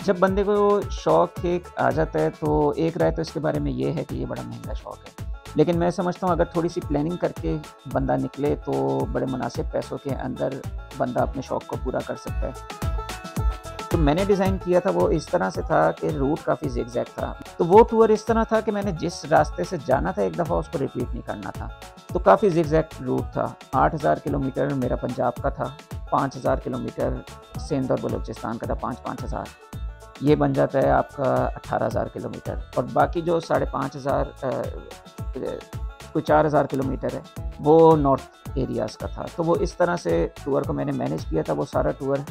जब बंदे को शौक एक आ जाता है तो एक राय तो इसके बारे में ये है कि ये बड़ा महंगा शौक है। लेकिन मैं समझता हूँ अगर थोड़ी-सी प्लानिंग करके बंदा निकले तो बड़े मुनासिब पैसों के अंदर बंदा अपने शौक को पूरा कर सकता है। तो मैंने डिज़ाइन किया था वो इस तरह से था कि रूट काफ़ी ज़िगज़ैग था। तो वो टूर इस तरह था कि मैंने जिस रास्ते से जाना था एक दफ़ा उसको रिपीट नहीं करना था। तो काफ़ी ज़िगज़ैग रूट था। 8000 किलोमीटर मेरा पंजाब का था, 5000 किलोमीटर सिंध और बलूचिस्तान का था, 5-5 हज़ार। ये बन जाता है आपका 18,000 किलोमीटर और बाकी जो 5,500 कोई 4,000 किलोमीटर है, वो नॉर्थ एरियाज़ का था। तो वो इस तरह से टूर को मैंने मैनेज किया था। वो सारा टूर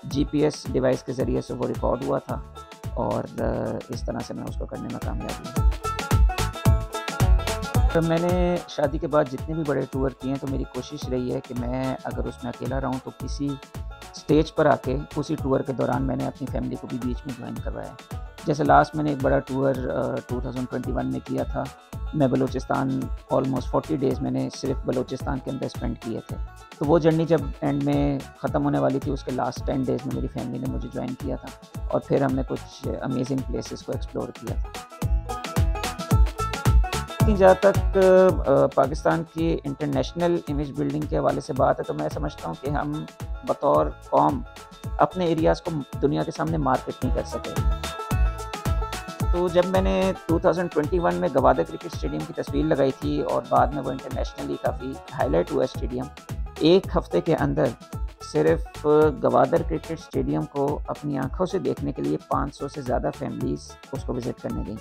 जीपीएस डिवाइस के ज़रिए से वो रिकॉर्ड हुआ था और इस तरह से मैं उसको करने में कामयाब हुआ। तो मैंने शादी के बाद जितने भी बड़े टूर किए हैं तो मेरी कोशिश रही है कि मैं अगर उसमें अकेला रहूँ तो किसी स्टेज पर आके उसी टूर के दौरान मैंने अपनी फैमिली को भी बीच में जॉइन करवाया। जैसे लास्ट मैंने एक बड़ा टूर 2021 में किया था। मैं बलूचिस्तान ऑलमोस्ट 40 डेज़ मैंने सिर्फ बलूचिस्तान के अंदर स्पेंड किए थे। तो वो जर्नी जब एंड में ख़त्म होने वाली थी उसके लास्ट 10 डेज़ में मेरी फैमिली ने मुझे जॉइन किया था और फिर हमने कुछ अमेजिंग प्लेसेस को एक्सप्लोर किया था। जहाँ तक पाकिस्तान की इंटरनेशनल इमेज बिल्डिंग के हवाले से बात है तो मैं समझता हूँ कि हम बतौर कौम अपने एरियाज़ को दुनिया के सामने मार्केट नहीं कर सके। तो जब मैंने 2021 में गवादर क्रिकेट स्टेडियम की तस्वीर लगाई थी और बाद में वो इंटरनेशनली काफ़ी हाईलाइट हुआ स्टेडियम, एक हफ़्ते के अंदर सिर्फ गवादर क्रिकेट स्टेडियम को अपनी आँखों से देखने के लिए 500 से ज़्यादा फैमिलीज़ उसको विज़िट करने गईं।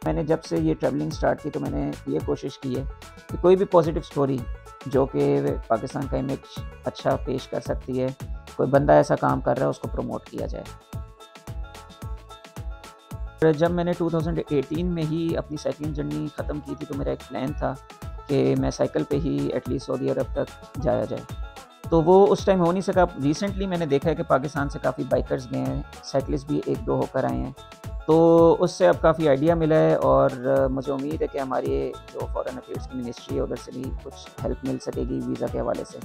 मैंने जब से ये ट्रैवलिंग स्टार्ट की तो मैंने ये कोशिश की है कि कोई भी पॉजिटिव स्टोरी जो कि पाकिस्तान का इमेज अच्छा पेश कर सकती है, कोई बंदा ऐसा काम कर रहा है उसको प्रमोट किया जाए। जब मैंने 2018 में ही अपनी साइकिलिंग जर्नी ख़त्म की थी तो मेरा एक प्लान था कि मैं साइकिल पे ही एटलीस्ट सऊदी अरब तक जाया जाए। तो वो उस टाइम हो नहीं सका। रिसेंटली मैंने देखा है कि पाकिस्तान से काफ़ी बाइकर्स गए हैं, साइकिलिस्ट भी 1-2 होकर आए हैं। तो उससे अब काफ़ी आइडिया मिला है और मुझे उम्मीद है कि हमारी जो फॉरेन अफेयर्स की मिनिस्ट्री है उधर से भी कुछ हेल्प मिल सकेगी वीज़ा के हवाले से।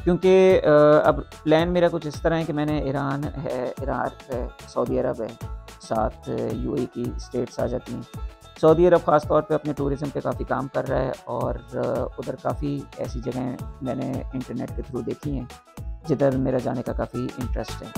क्योंकि अब प्लान मेरा कुछ इस तरह है कि मैंने ईरान है, इराक है, सऊदी अरब है, साथ यूएई की स्टेट्स आ जाती हैं। सऊदी अरब ख़ास तौर पे अपने टूरिज़म पे काफ़ी काम कर रहा है और उधर काफ़ी ऐसी जगहें मैंने इंटरनेट के थ्रू देखी हैं जिधर मेरा जाने का काफ़ी इंटरेस्ट है।